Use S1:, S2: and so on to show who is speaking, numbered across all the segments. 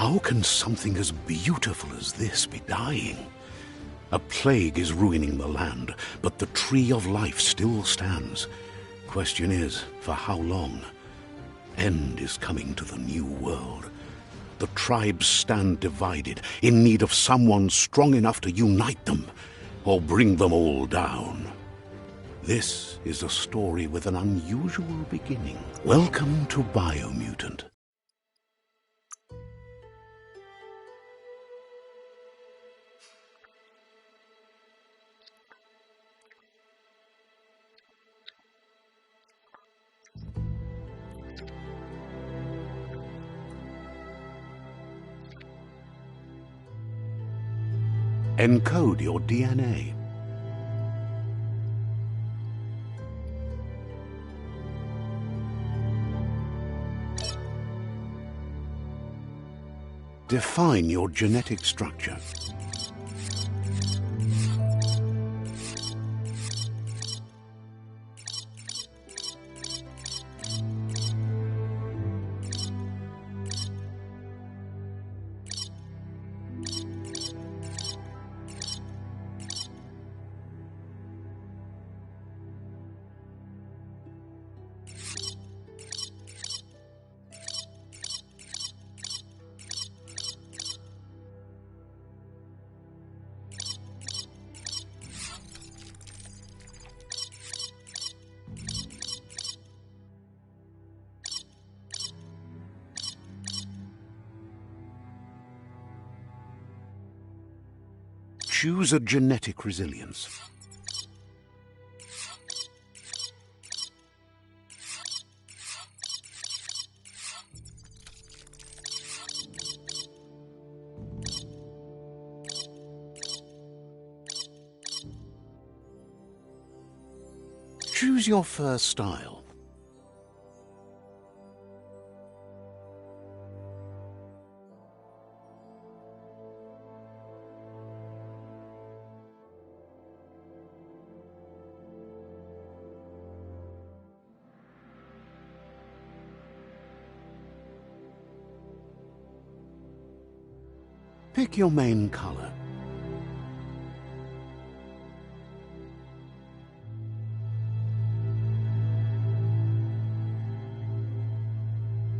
S1: How can something as beautiful as this be dying? A plague is ruining the land, but the tree of life still stands. Question is, for how long? End is coming to the new world. The tribes stand divided, in need of someone strong enough to unite them, or bring them all down. This is a story with an unusual beginning. Welcome to Biomutant. Encode your DNA. Define your genetic structure. Choose a genetic resilience. Choose your fur style. Pick your main color.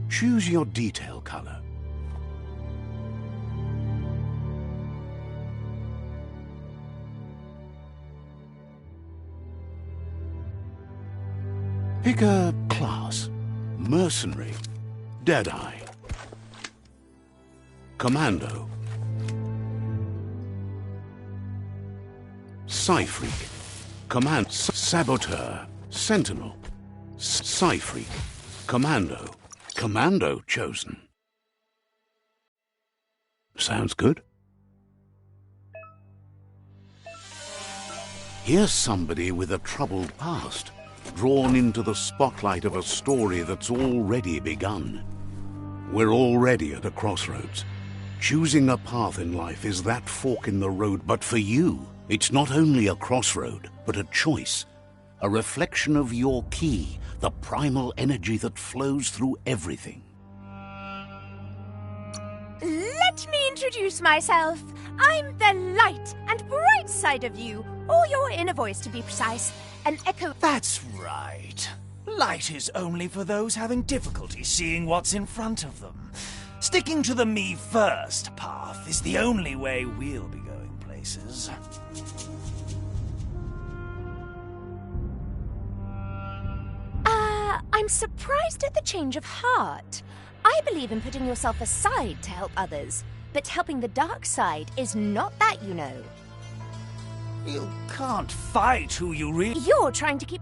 S1: Choose your detail color. Pick a class. Mercenary, Deadeye, Commando, Psy-Freak, Saboteur, Sentinel, Psy-Freak, Commando, Commando chosen. Sounds good. Here's somebody with a troubled past, drawn into the spotlight of a story that's already begun. We're already at a crossroads. Choosing a path in life is that fork in the road, but for you, it's not only a crossroad, but a choice. A reflection of your key, the primal energy that flows through everything.
S2: Let me introduce myself. I'm the light and bright side of you, or your inner voice to be precise, an echo.
S3: That's right. Light is only for those having difficulty seeing what's in front of them. Sticking to the me first path is the only way we'll be going places.
S2: I'm surprised at the change of heart. I believe in putting yourself aside to help others, but helping the dark side is not that, you know.
S3: You can't fight who you really...
S2: You're trying to keep...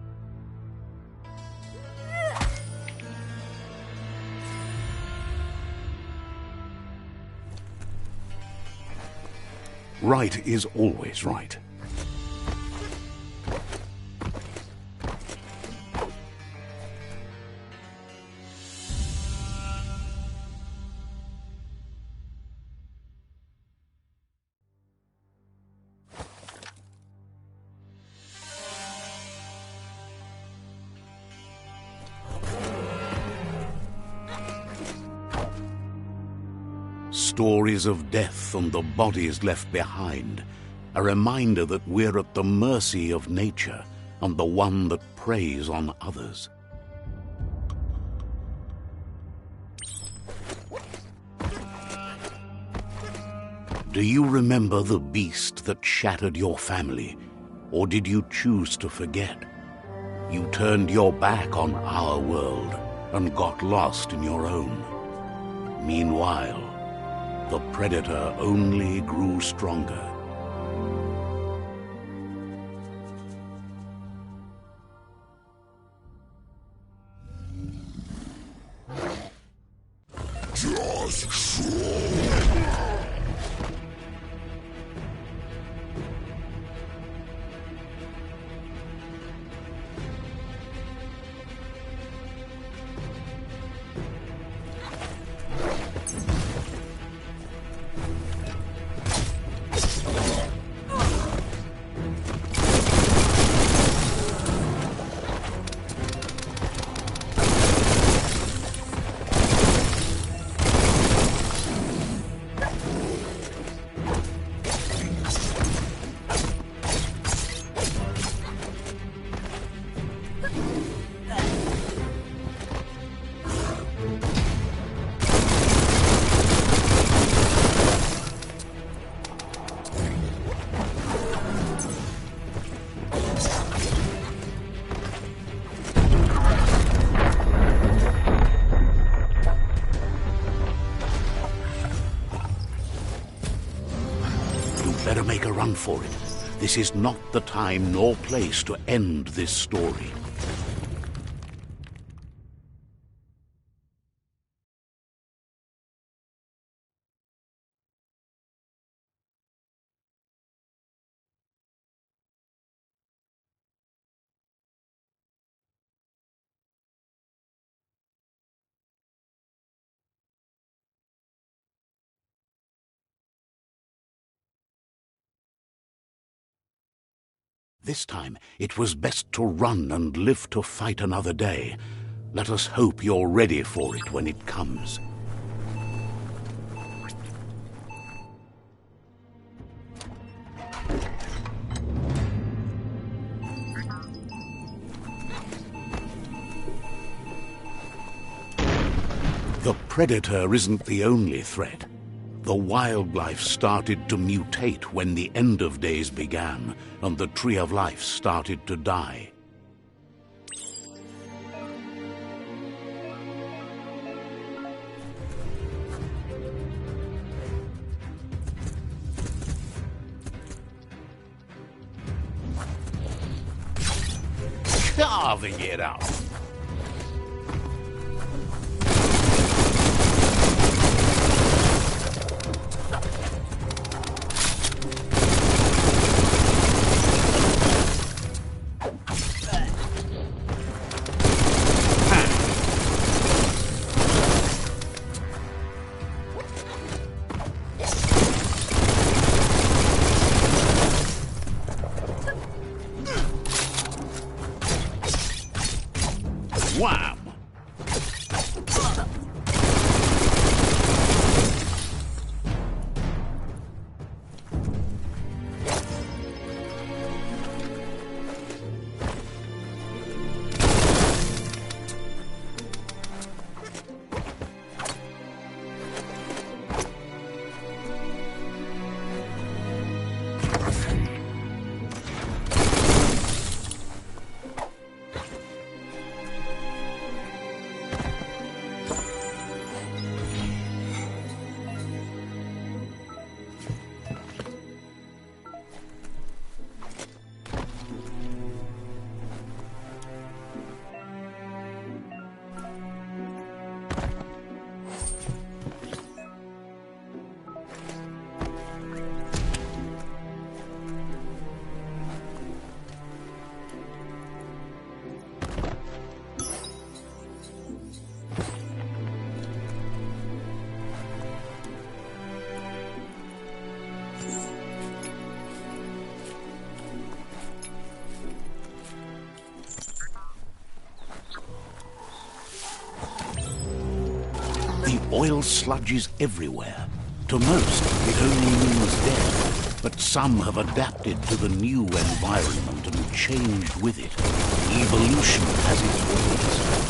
S1: Right is always right. Stories of death and the bodies left behind. A reminder that we're at the mercy of nature and the one that preys on others. Do you remember the beast that shattered your family, or did you choose to forget? You turned your back on our world and got lost in your own. Meanwhile, the Predator only grew stronger. Better make a run for it. This is not the time nor place to end this story. This time, it was best to run and live to fight another day. Let us hope you're ready for it when it comes. The Predator isn't the only threat. The wildlife started to mutate when the end of days began, and the Tree of Life started to die. Carving it out! Wham! Oil sludge is everywhere. To most, it only means death, but some have adapted to the new environment and changed with it. Evolution has its ways.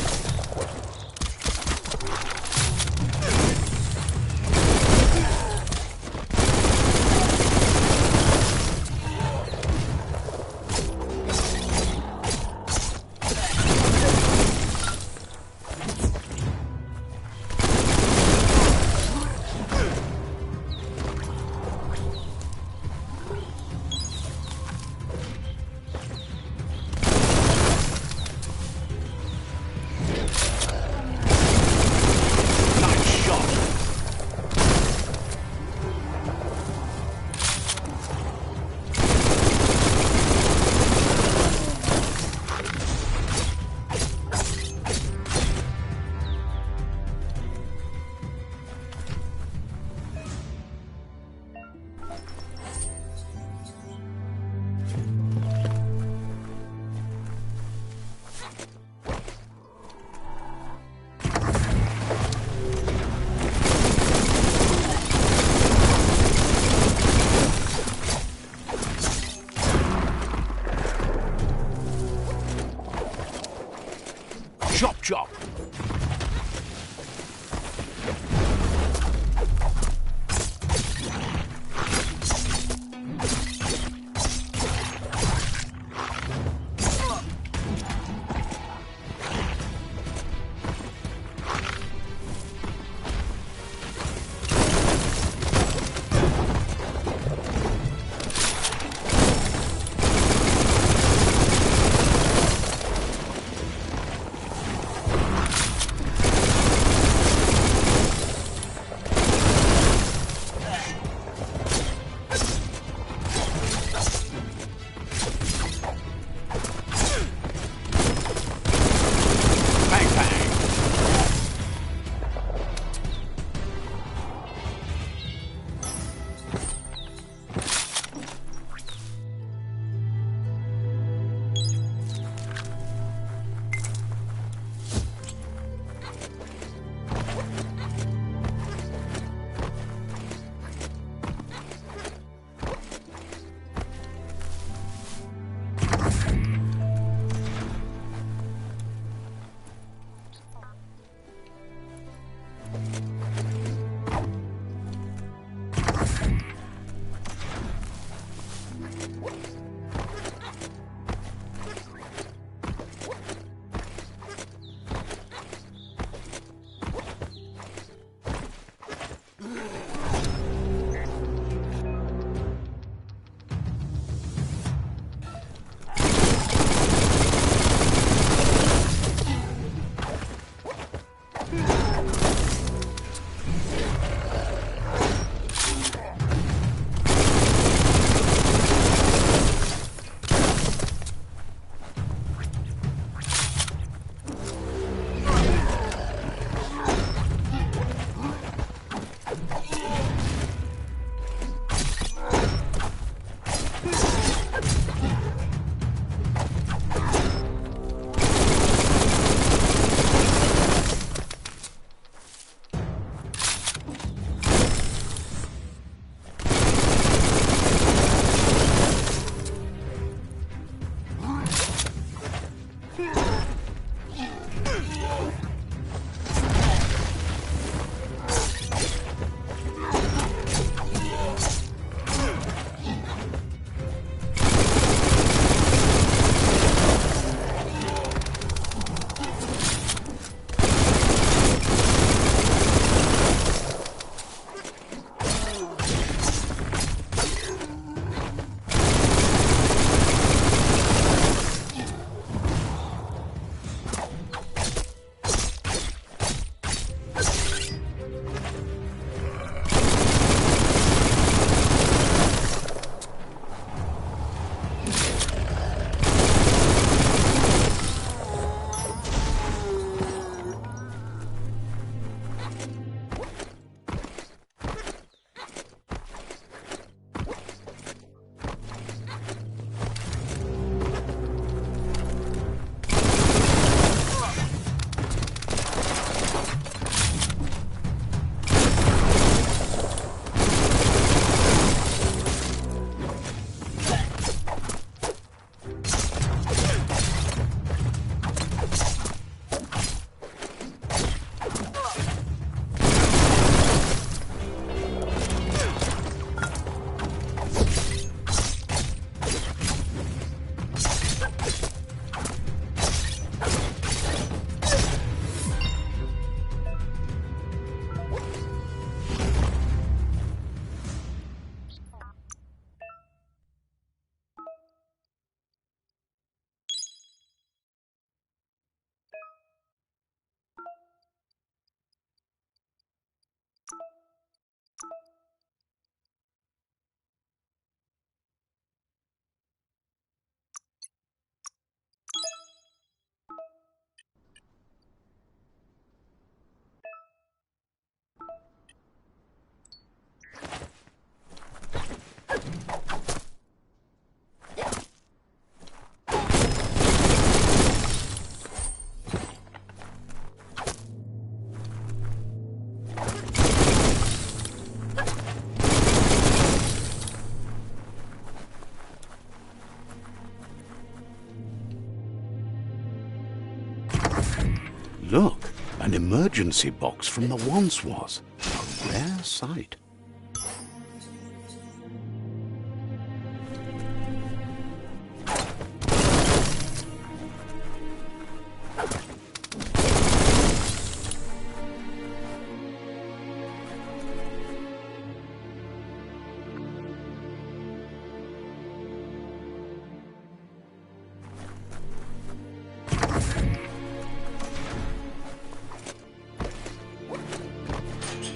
S1: Look, an emergency box from the once was. A rare sight.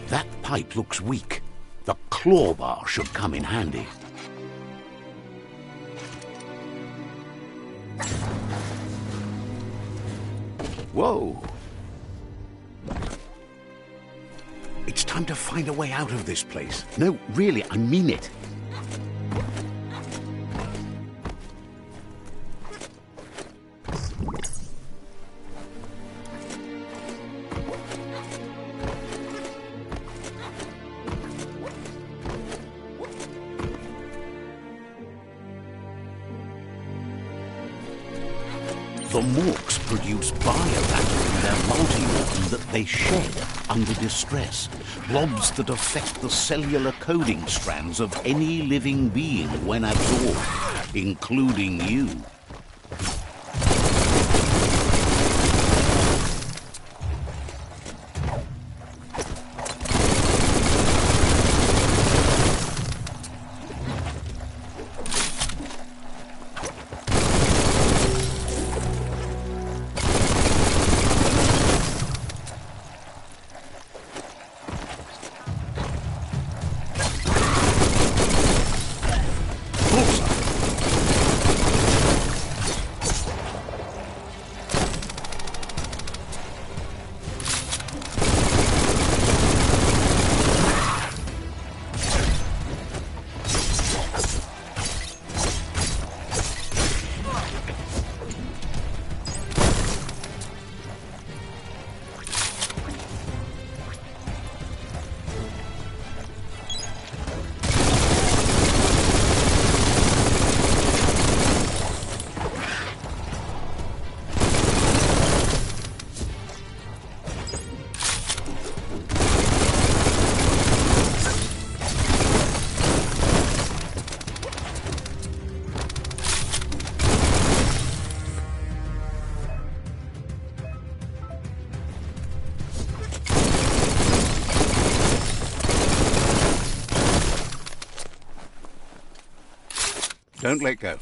S1: That pipe looks weak. The claw bar should come in handy. Whoa! It's time to find a way out of this place. No, really, I mean it. The Morks produce biomatter in their multi-organ that they shed under distress. Blobs that affect the cellular coding strands of any living being when absorbed, including you. Don't let go.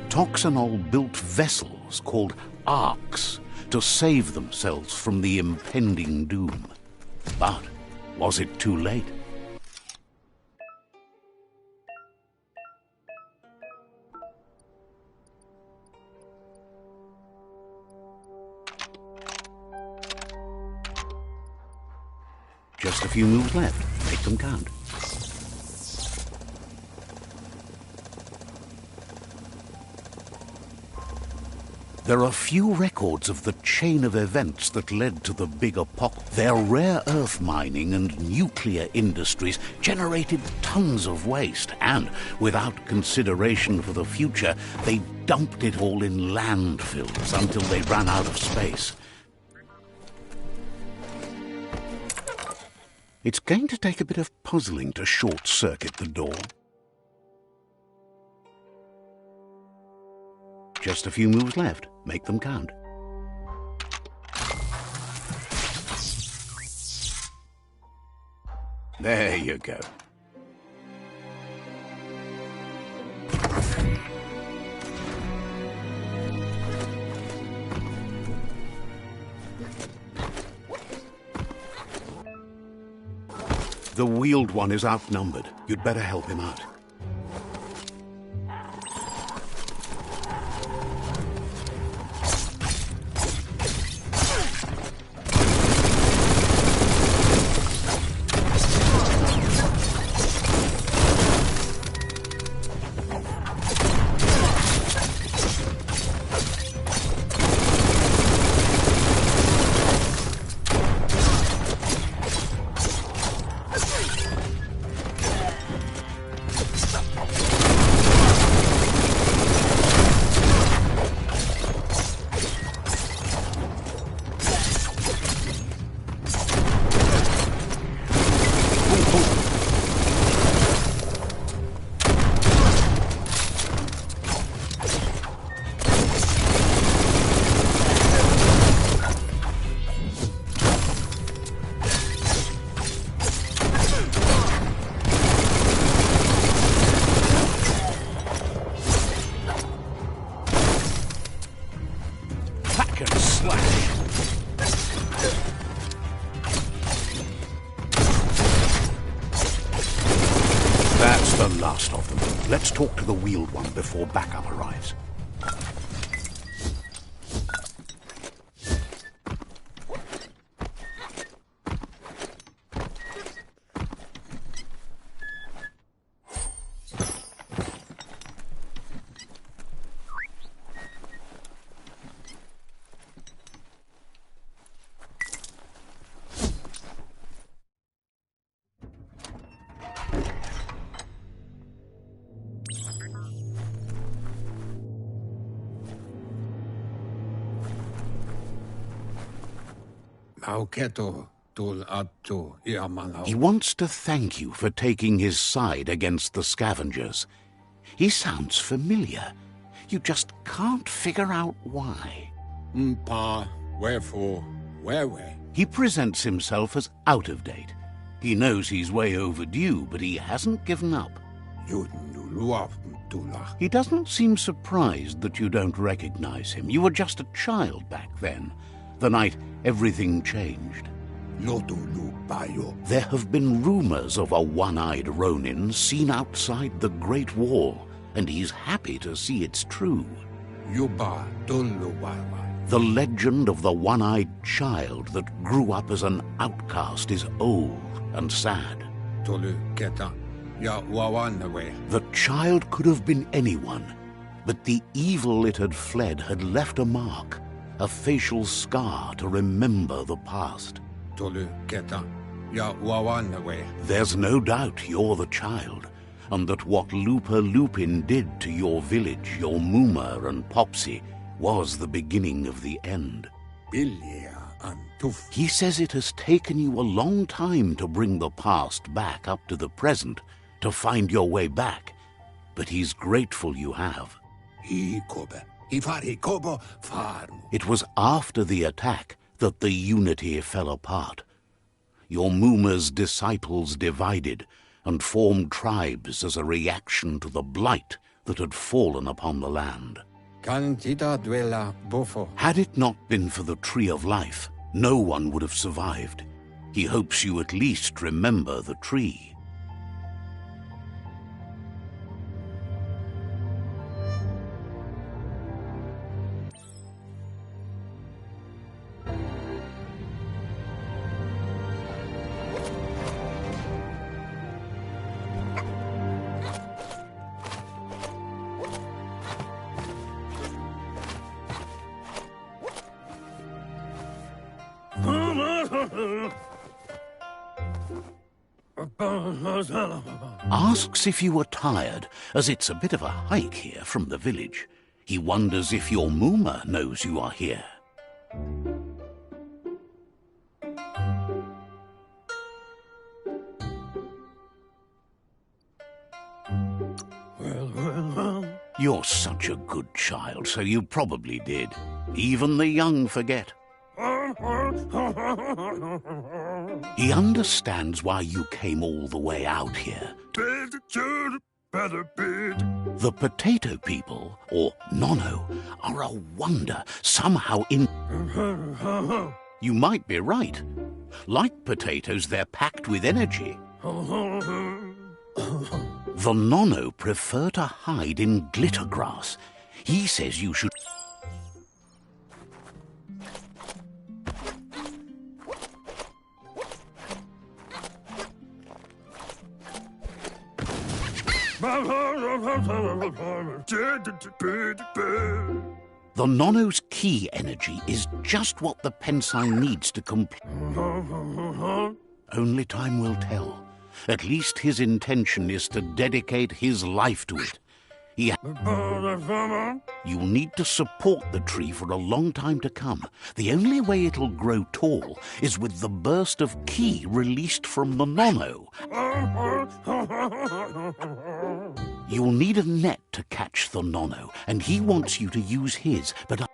S1: Toxanol built vessels called arks to save themselves from the impending doom. But was it too late? Just a few moves left. Make them count. There are few records of the chain of events that led to the big apocalypse. Their rare earth mining and nuclear industries generated tons of waste, and without consideration for the future, they dumped it all in landfills until they ran out of space. It's going to take a bit of puzzling to short-circuit the door. Just a few moves left. Make them count. There you go. The wheeled one is outnumbered. You'd better help him out. wield one before backup arrives. He wants to thank you for taking his side against the scavengers. He sounds familiar. You just can't figure out why.
S4: Wherefore, where?
S1: He presents himself as out of date. He knows he's way overdue, but he hasn't given up. He doesn't seem surprised that you don't recognize him. You were just a child back then, the night everything changed. There have been rumors of a one-eyed Ronin seen outside the Great Wall, and he's happy to see it's true. The legend of the one-eyed child that grew up as an outcast is old and sad. The child could have been anyone, but the evil it had fled had left a mark, a facial scar to remember the past. There's no doubt you're the child, and that what Lupa Lupin did to your village, your Muma and Popsy, was the beginning of the end. He says it has taken you a long time to bring the past back up to the present, to find your way back, but he's grateful you have. It was after the attack that the unity fell apart. Your Muma's disciples divided and formed tribes as a reaction to the blight that had fallen upon the land. Had it not been for the Tree of Life, no one would have survived. He hopes you at least remember the tree. Asks if you were tired, as it's a bit of a hike here from the village. He wonders if your Muma knows you are here. You're such a good child, so you probably did. Even the young forget. He understands why you came all the way out here. The potato people, or Nono, are a wonder, somehow You might be right. Like potatoes, they're packed with energy. The Nono prefer to hide in glitter grass. He says you should... The Nono's key energy is just what the Pensai needs to complete. Only time will tell. At least his intention is to dedicate his life to it. You'll need to support the tree for a long time to come. The only way it'll grow tall is with the burst of ki released from the Nono. You'll need a net to catch the Nono, and he wants you to use his, but...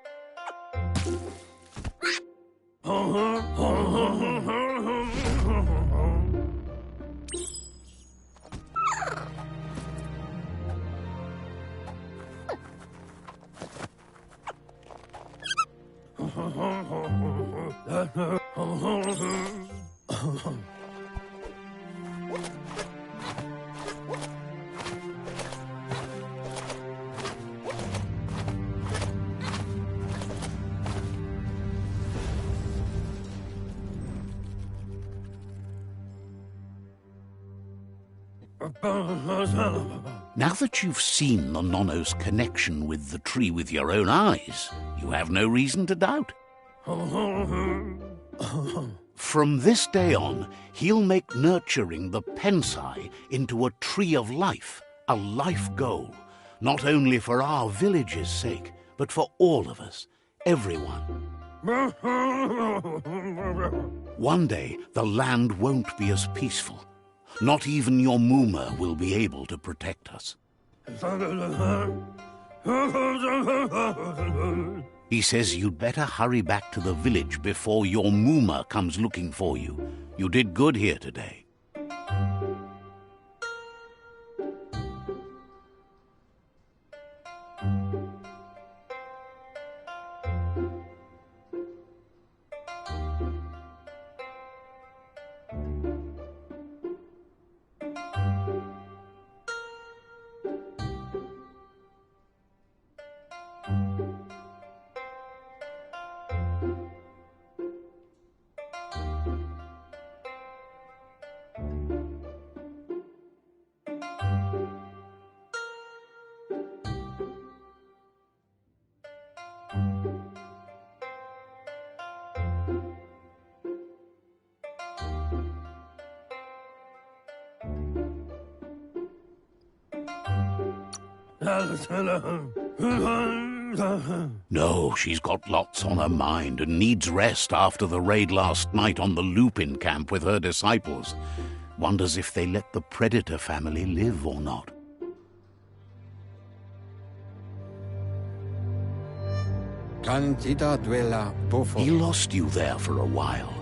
S1: Now that you've seen the Nonno's connection with the tree with your own eyes, you have no reason to doubt. From this day on, he'll make nurturing the Pensai into a tree of life, a life goal, not only for our village's sake, but for all of us, everyone. One day, the land won't be as peaceful. Not even your Muma will be able to protect us. He says you'd better hurry back to the village before your Muma comes looking for you. You did good here today. No, she's got lots on her mind and needs rest after the raid last night on the Lupin camp with her disciples. Wonders if they let the Predator family live or not. He lost you there for a while,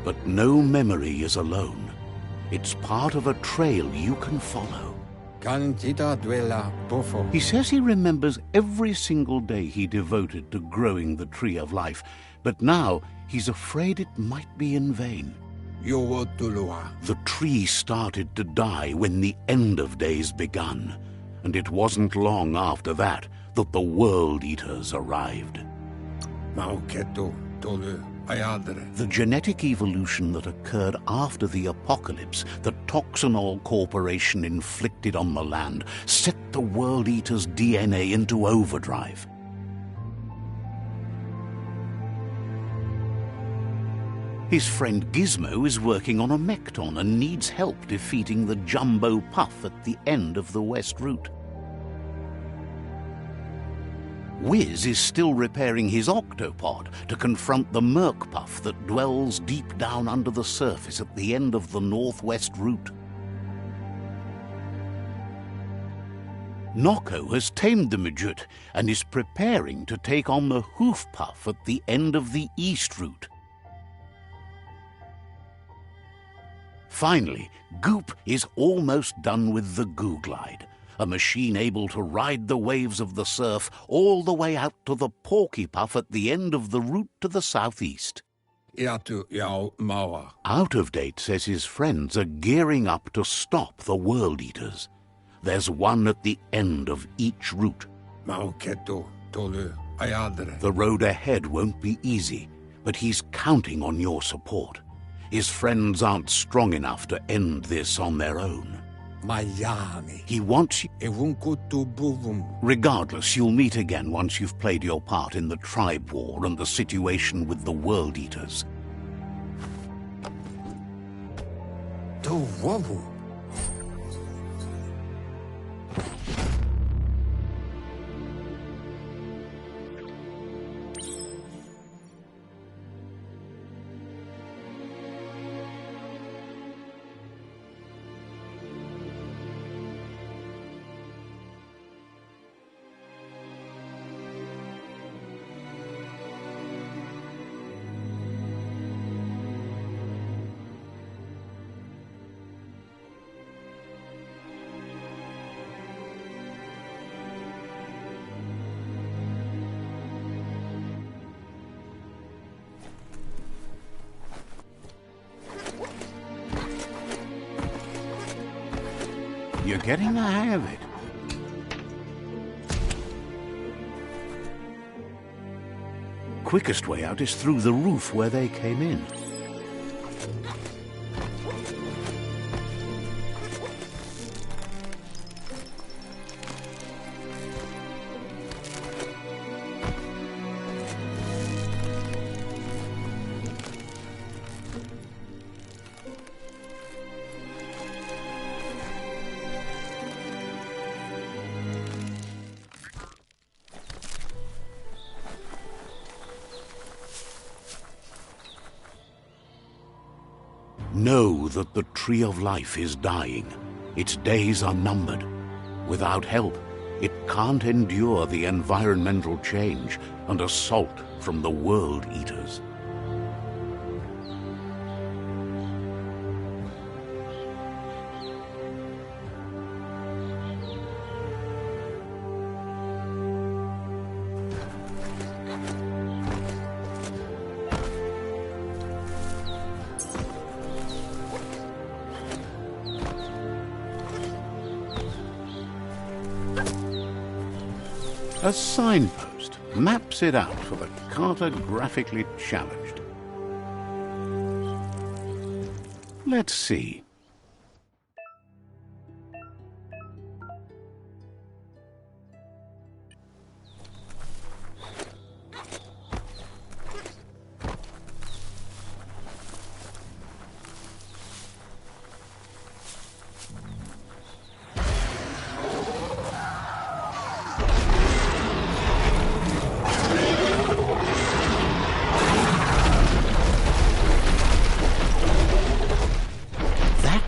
S1: but no memory is alone. It's part of a trail you can follow. He says he remembers every single day he devoted to growing the Tree of Life, but now he's afraid it might be in vain. The tree started to die when the end of days begun, and it wasn't long after that that the World Eaters arrived. The genetic evolution that occurred after the apocalypse that Toxanol Corporation inflicted on the land set the World Eater's DNA into overdrive. His friend Gizmo is working on a Mekton and needs help defeating the Jumbo Puff at the end of the West Route. Wiz is still repairing his octopod to confront the Merc Puff that dwells deep down under the surface at the end of the Northwest Route. Noko has tamed the Midget and is preparing to take on the Hoof Puff at the end of the East Route. Finally, Goop is almost done with the Googlide, a machine able to ride the waves of the surf all the way out to the Porky Puff at the end of the route to the southeast. Out of Date says his friends are gearing up to stop the World Eaters. There's one at the end of each route. The road ahead won't be easy, but he's counting on your support. His friends aren't strong enough to end this on their own. He wants you. Regardless, you'll meet again once you've played your part in the tribe war and the situation with the World Eaters. You're getting the hang of it. Quickest way out is through the roof where they came in. Know that the Tree of Life is dying. Its days are numbered. Without help, it can't endure the environmental change and assault from the World Eaters. A signpost maps it out for the cartographically challenged. Let's see.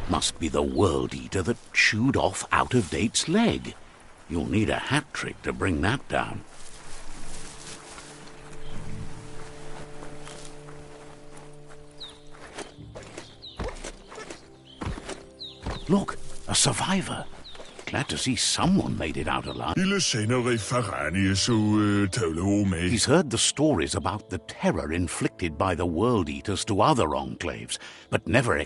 S1: Must be the World Eater that chewed off Out-of-Date's leg. You'll need a hat trick to bring that down. Look, a survivor. Glad to see someone made it out alive. He's heard the stories about the terror inflicted by the World Eaters to other enclaves, but never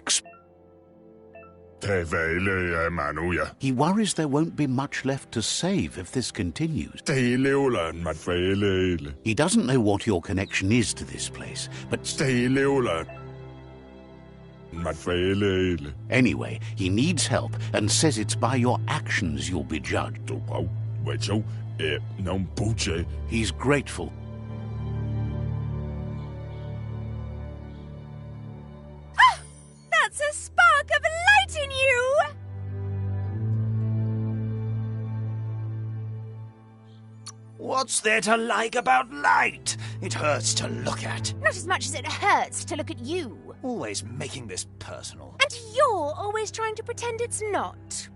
S1: He worries there won't be much left to save if this continues. He doesn't know what your connection is to this place, but anyway, he needs help and says it's by your actions you'll be judged. He's grateful.
S2: That's a spark of light in you!
S3: What's there to like about light? It hurts to look at.
S2: Not as much as it hurts to look at you.
S3: Always making this personal.
S2: And you're always trying to pretend it's not.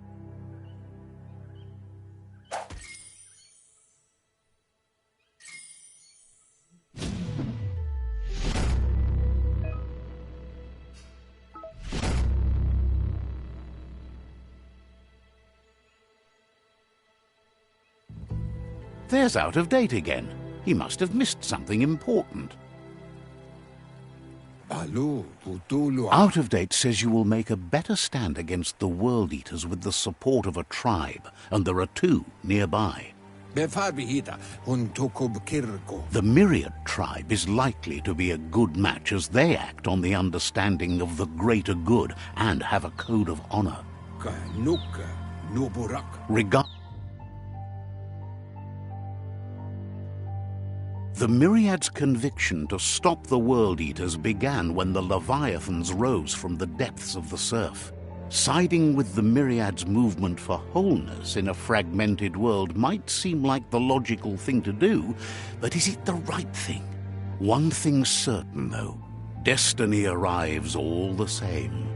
S1: There's Out-of-Date again. He must have missed something important. Out-of-Date says you will make a better stand against the World Eaters with the support of a tribe, and there are two nearby. The Myriad tribe is likely to be a good match as they act on the understanding of the greater good and have a code of honor. The Myriad's conviction to stop the World Eaters began when the Leviathans rose from the depths of the surf. Siding with the Myriad's movement for wholeness in a fragmented world might seem like the logical thing to do, but is it the right thing? One thing's certain, though. Destiny arrives all the same.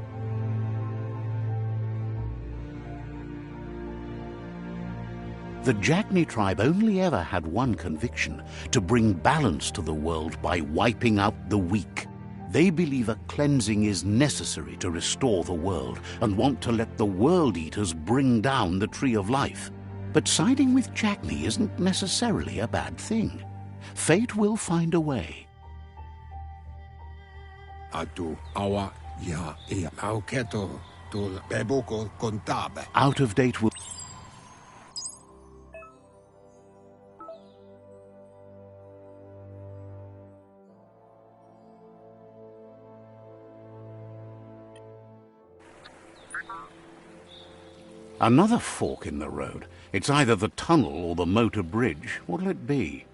S1: The Jagni tribe only ever had one conviction: to bring balance to the world by wiping out the weak. They believe a cleansing is necessary to restore the world and want to let the World Eaters bring down the Tree of Life. But siding with Jagni isn't necessarily a bad thing. Fate will find a way. Out-of-Date will... Another fork in the road. It's either the tunnel or the motor bridge. What'll it be?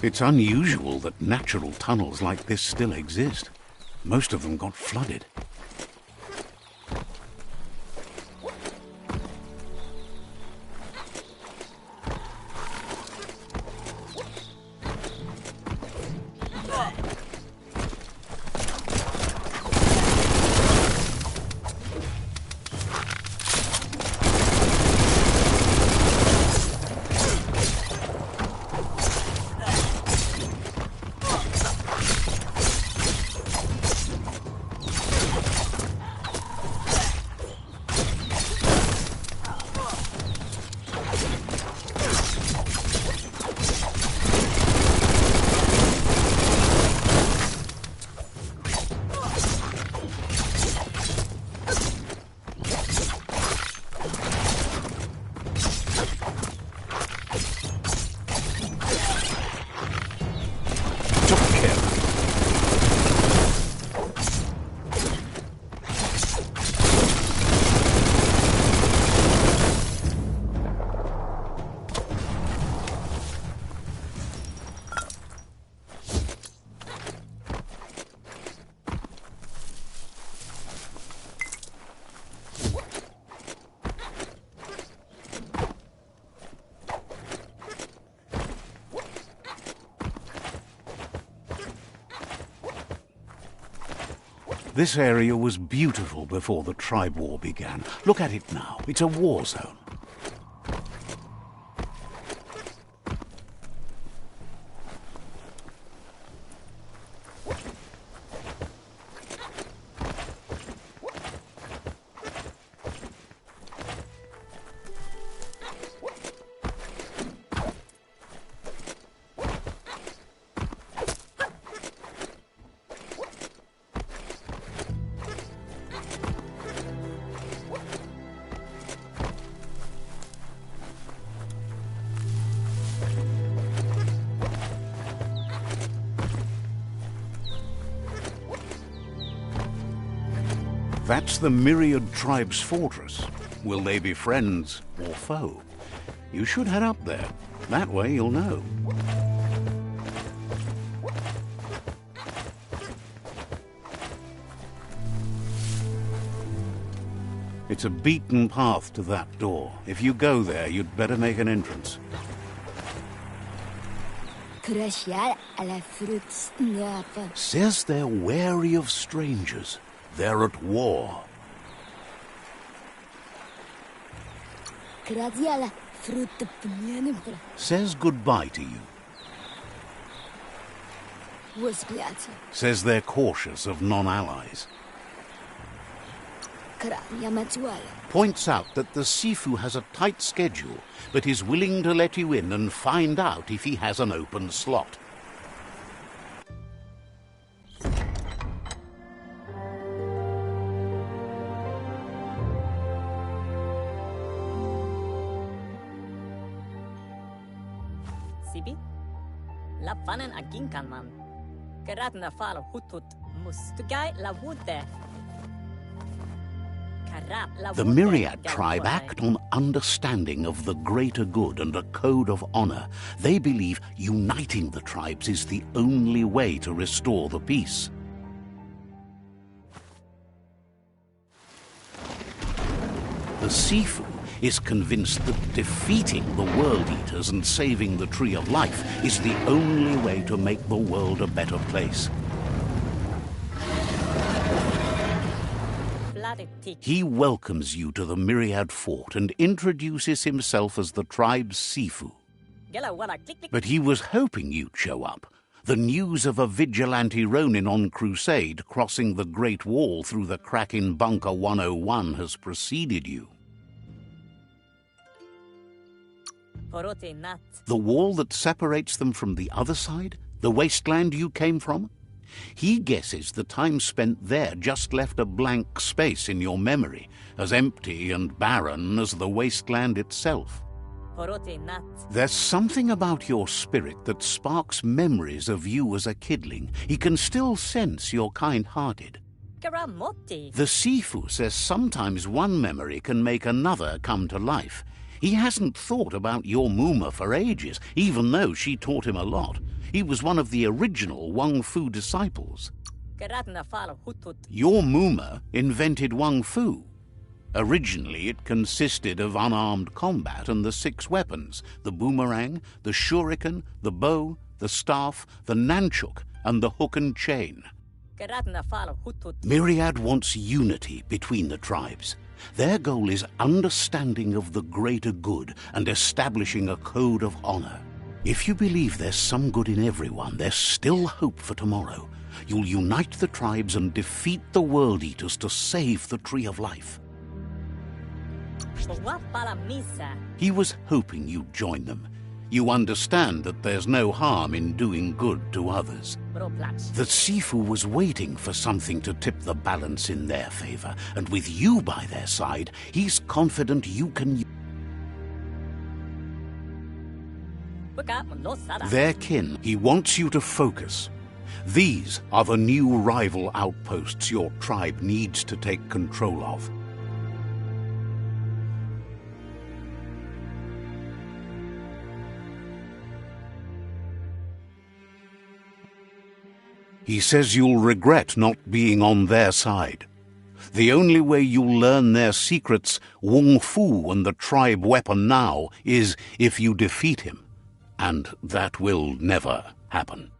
S1: It's unusual that natural tunnels like this still exist. Most of them got flooded. This area was beautiful before the tribe war began. Look at it now. It's a war zone. That's the Myriad Tribe's fortress. Will they be friends or foe? You should head up there. That way you'll know. It's a beaten path to that door. If you go there, you'd better make an entrance. Says they're wary of strangers. They're at war. Says goodbye to you. Says they're cautious of non-allies. Points out that the Sifu has a tight schedule, but is willing to let you in and find out if he has an open slot.
S4: Sibi? La fanen aginkan man. Geradna fal hutut mustugai la wude.
S1: The Myriad tribe act on understanding of the greater good and a code of honor. They believe uniting the tribes is the only way to restore the peace. The Sifu is convinced that defeating the World Eaters and saving the Tree of Life is the only way to make the world a better place. He welcomes you to the Myriad Fort and introduces himself as the tribe's Sifu. But he was hoping you'd show up. The news of a vigilante Ronin on crusade crossing the Great Wall through the crack in Bunker 101 has preceded you. The wall that separates them from the other side? The wasteland you came from? He guesses the time spent there just left a blank space in your memory, as empty and barren as the wasteland itself. There's something about your spirit that sparks memories of you as a kidling. He can still sense you're kind-hearted. The Sifu says sometimes one memory can make another come to life. He hasn't thought about your Muma for ages, even though she taught him a lot. He was one of the original Wung Fu disciples.
S4: Geratna fal hutut.
S1: Your Muma invented Wung Fu. Originally, it consisted of unarmed combat and the 6 weapons: the boomerang, the shuriken, the bow, the staff, the nunchuk, and the hook and chain.
S4: Geratna fal hutut.
S1: Myriad wants unity between the tribes. Their goal is understanding of the greater good and establishing a code of honor. If you believe there's some good in everyone, there's still hope for tomorrow. You'll unite the tribes and defeat the World Eaters to save the Tree of Life.
S4: Wapala misa.
S1: He was hoping you'd join them. You understand that there's no harm in doing good to others.
S4: Bro plats.
S1: That Sifu was waiting for something to tip the balance in their favor, and with you by their side, he's confident you can...
S4: Buka mundo sada.
S1: Their kin, he wants you to focus. These are the new rival outposts your tribe needs to take control of. He says you'll regret not being on their side. The only way you'll learn their secrets, Wung Fu and the tribe weapon now, is if you defeat him. And that will never happen.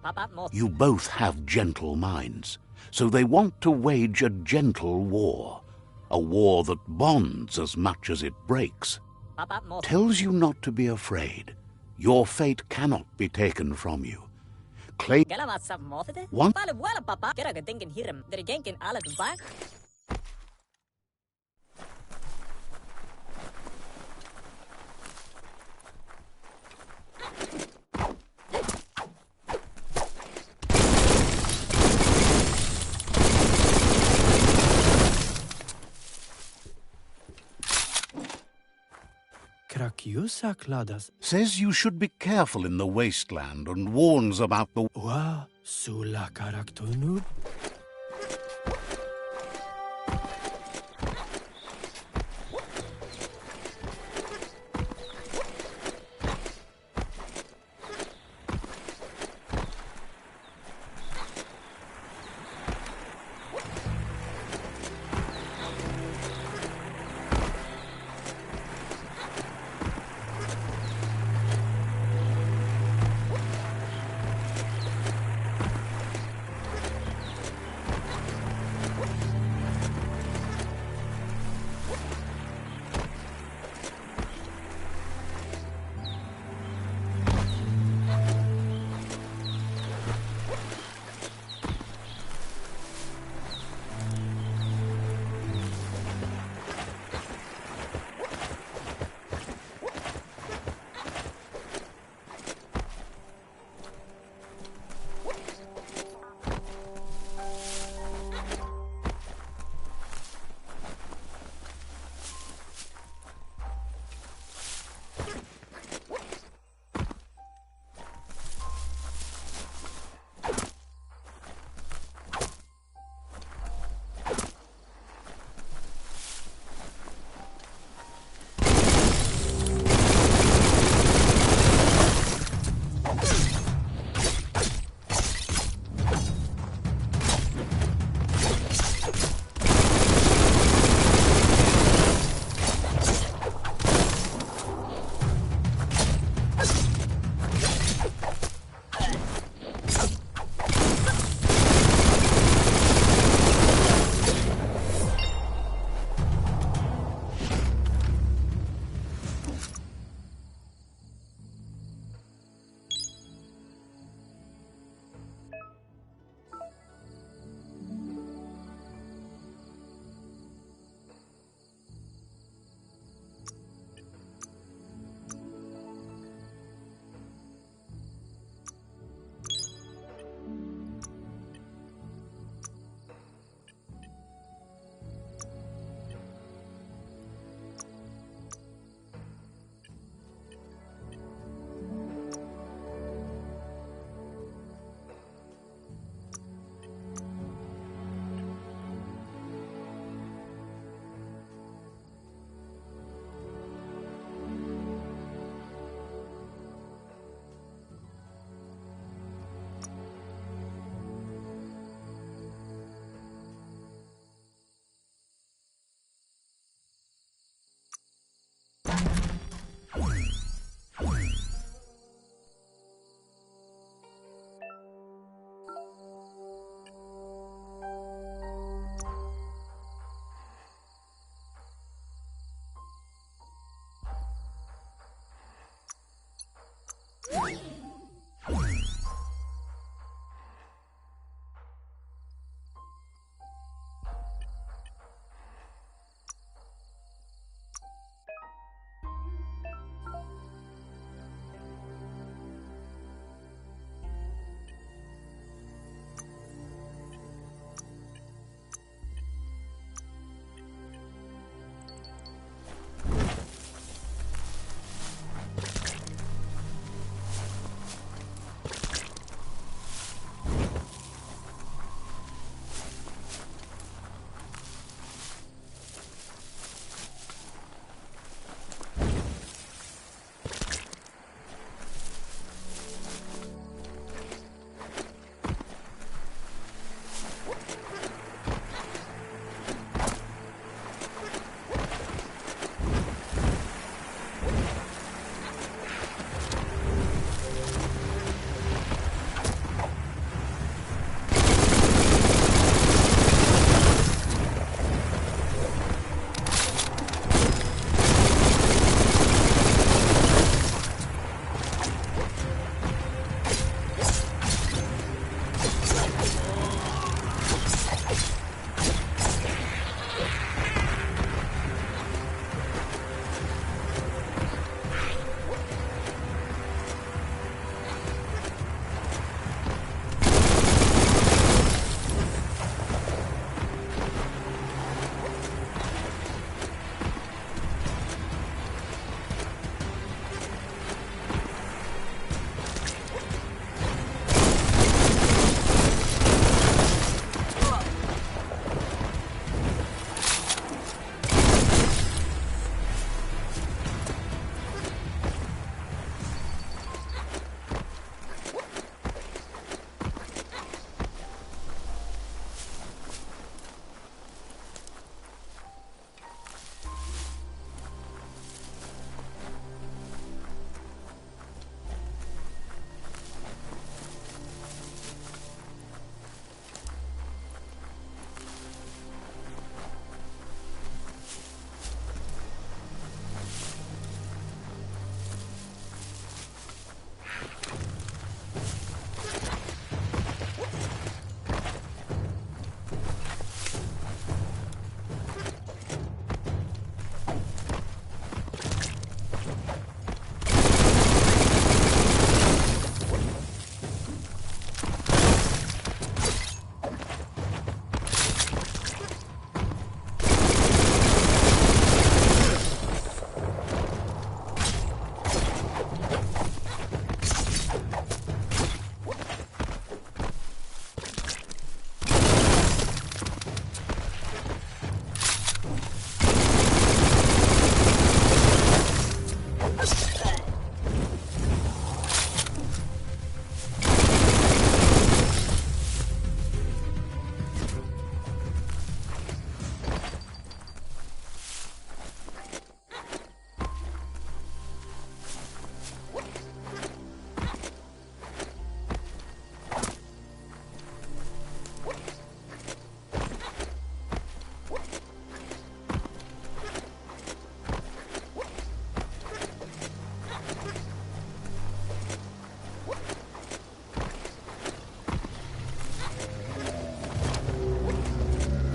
S4: Papa mo.
S1: You both have gentle minds, so they want to wage a gentle war. A war that bonds as much as it breaks.
S4: Papa mo.
S1: Tells you not to be afraid. Your fate cannot be taken from you. Claim...
S4: Gela wat sa motede?
S1: One-
S4: Pale wala papa. Kera gedenken hiram. Der genken alle dubai.
S5: Krakiusa kladas.
S1: Says you should be careful in the wasteland and warns about the...
S5: Wa sula karaktonu.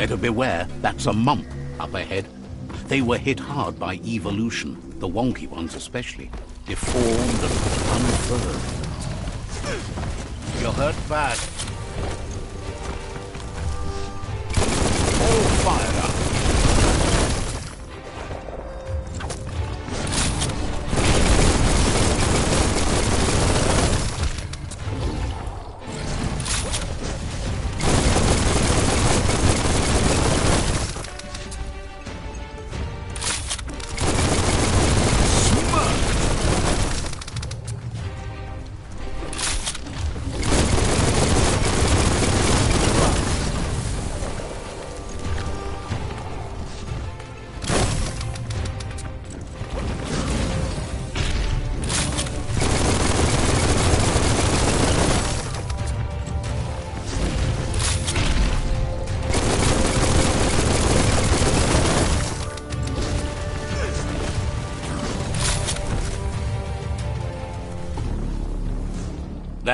S1: Better beware, that's a mump up ahead. They were hit hard by evolution, the wonky ones especially, deformed and unfurled.
S6: You're hurt bad.
S1: All fired up.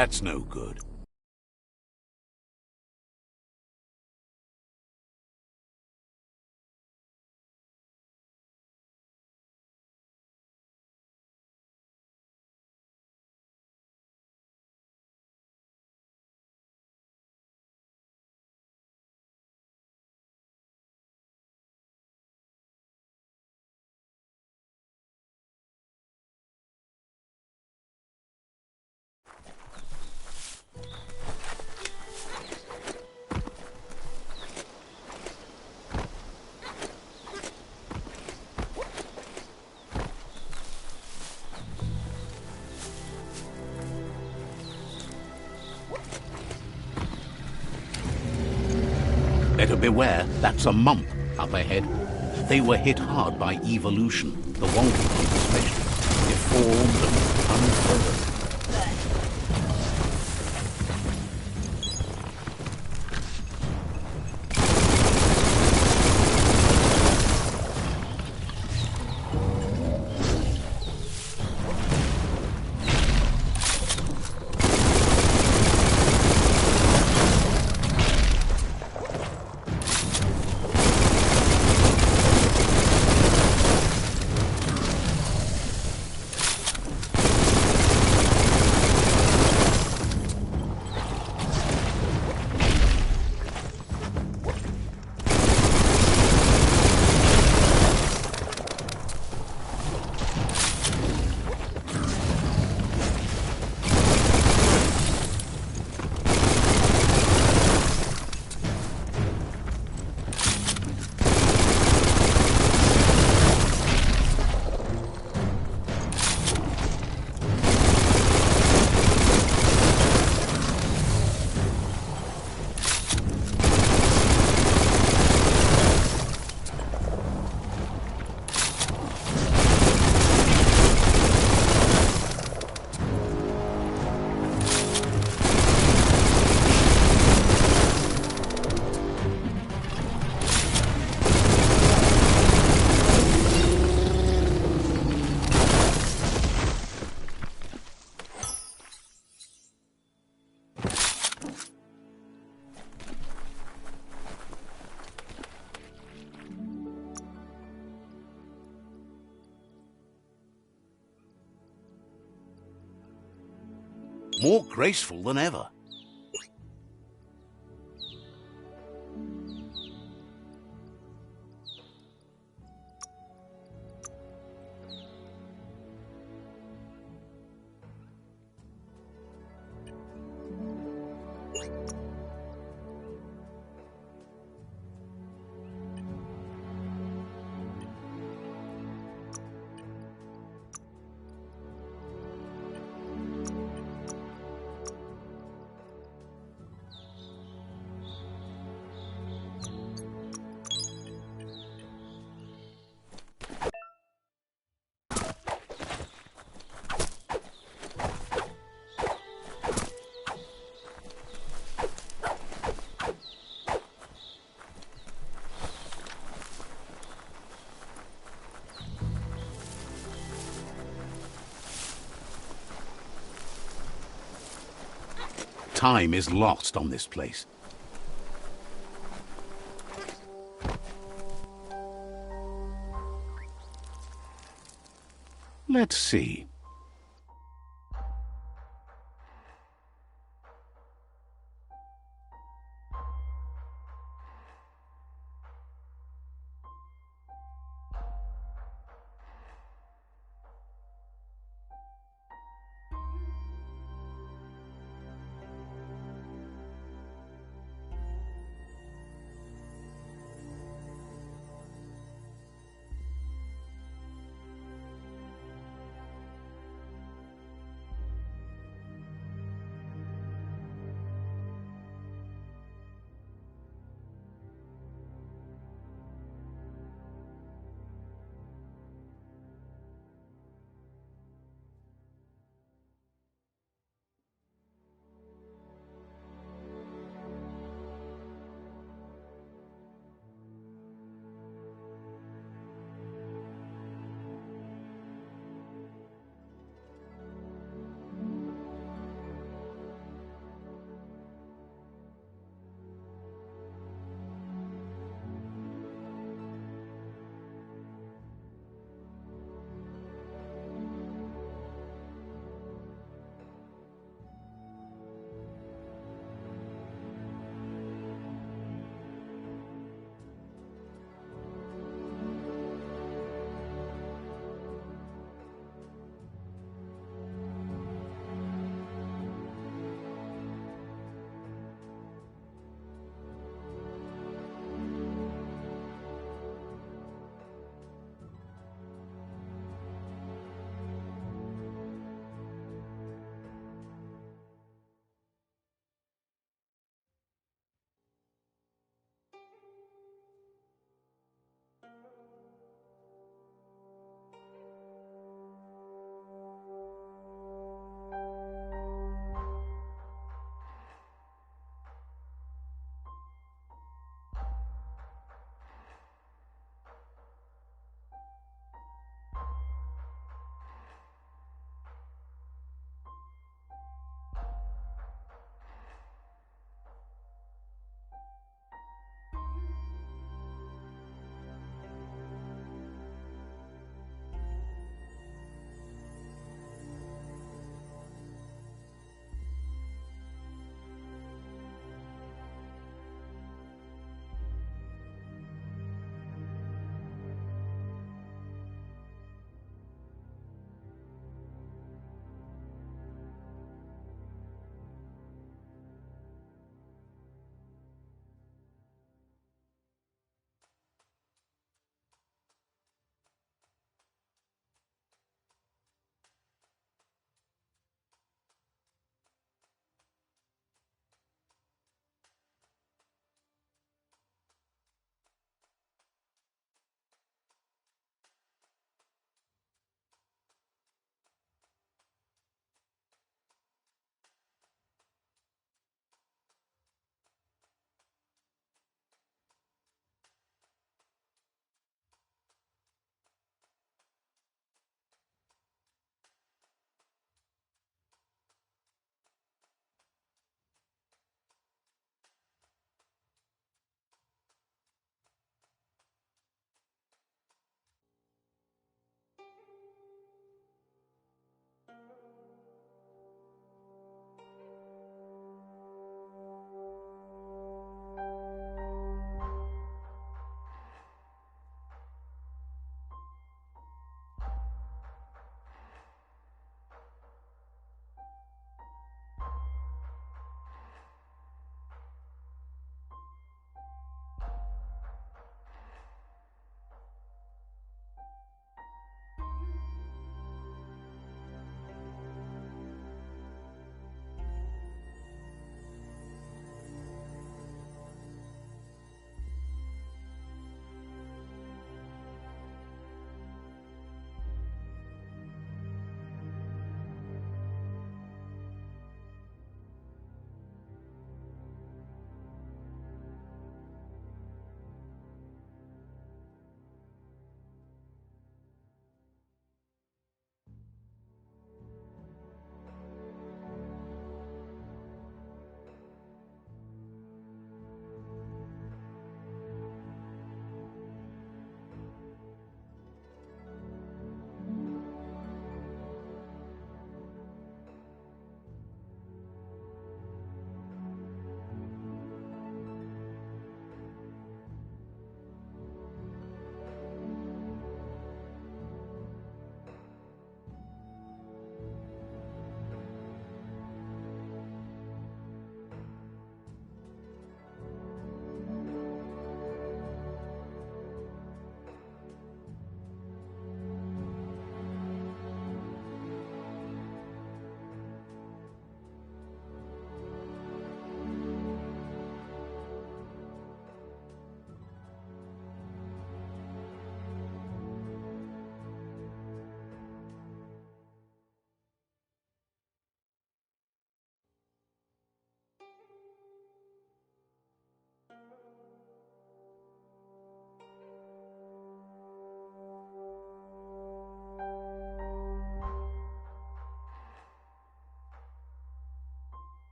S1: That's no good. Better beware, that's a mump up ahead. They were hit hard by evolution, the Wonky especially, deformed and unfurled. More graceful than ever. Time is lost on this place. Let's see.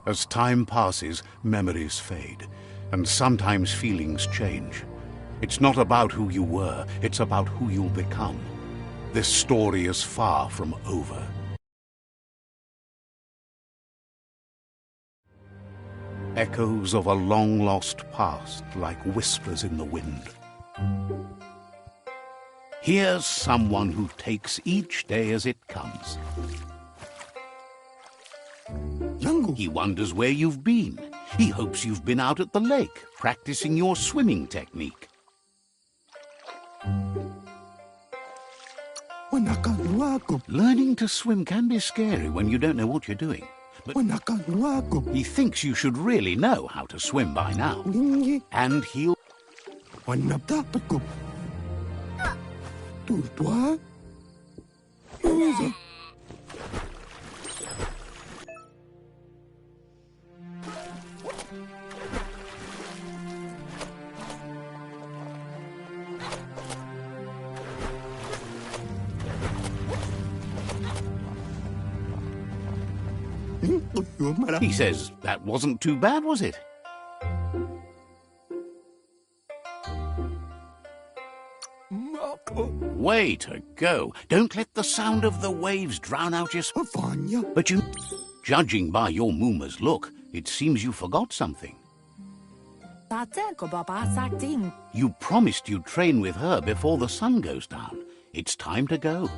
S1: As time passes, memories fade, and sometimes feelings change. It's not about who you were, it's about who you'll become. This story is far from over. Echoes of a long-lost past, like whispers in the wind. Here's someone who takes each day as it comes. He wonders where you've been. He hopes you've been out at the lake, practicing your swimming technique. Learning to swim can be scary when you don't know what you're doing. But he thinks you should really know how to swim by now. And he'll... He says, that wasn't too bad, was it? Way to go. Don't let the sound of the waves drown out your... But you... Judging by your Mooma's look, it seems you forgot something. You promised you'd train with her before the sun goes down. It's time to go.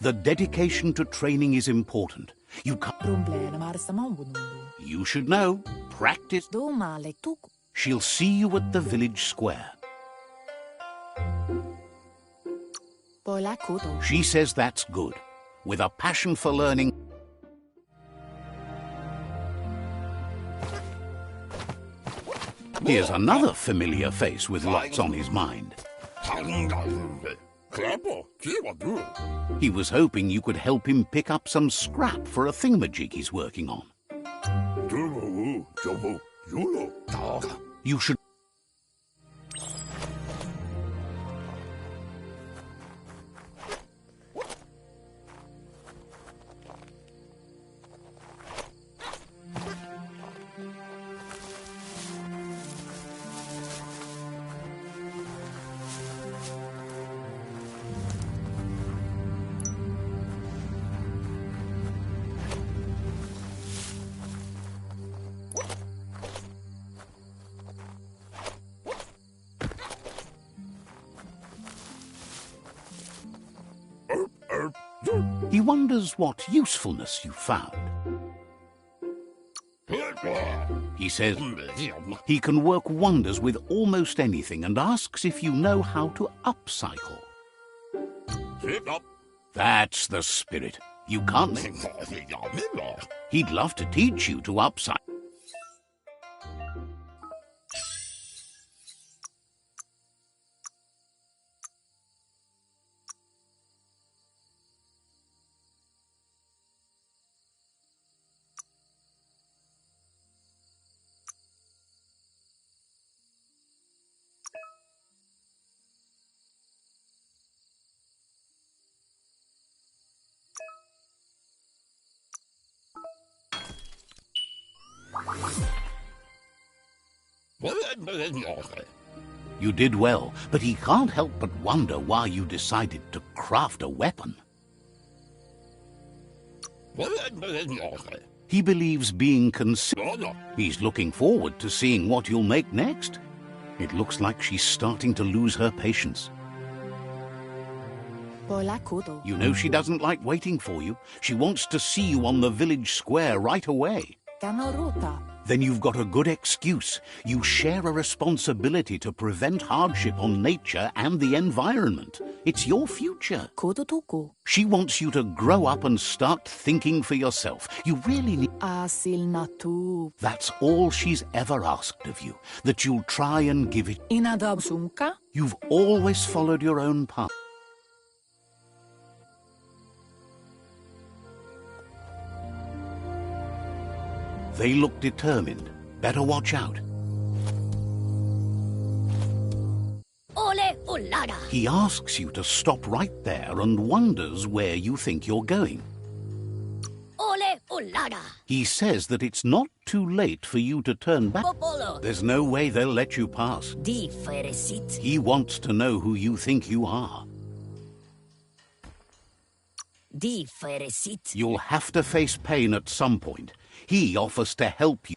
S1: The dedication to training is important. You can't... You should know. Practice. She'll see you at the village square. She says that's good. With a passion for learning... Here's another familiar face with lots on his mind. He was hoping you could help him pick up some scrap for a thingamajig he's working on. You should... He wonders what usefulness you found. He says he can work wonders with almost anything and asks if you know how to upcycle. That's the spirit. You can't... He'd love to teach you to upcycle. You did well, but he can't help but wonder why you decided to craft a weapon. He believes being considered. He's looking forward to seeing what you'll make next. It looks like she's starting to lose her patience. You know she doesn't like waiting for you. She wants to see you on the village square right away. Then you've got a good excuse. You share a responsibility to prevent hardship on nature and the environment. It's your future. She wants you to grow up and start thinking for yourself. You really need... That's all she's ever asked of you, that you'll try and give it... You've always followed your own path. They look determined. Better watch out.
S2: Ole Ulada.
S1: He asks you to stop right there and wonders where you think you're going.
S2: Ole Ulada.
S1: He says that it's not too late for you to turn back.
S4: Popolo.
S1: There's no way they'll let you pass.
S4: Di feresit.
S1: He wants to know who you think you are.
S4: Di feresit.
S1: You'll have to face pain at some point. He offers to help you.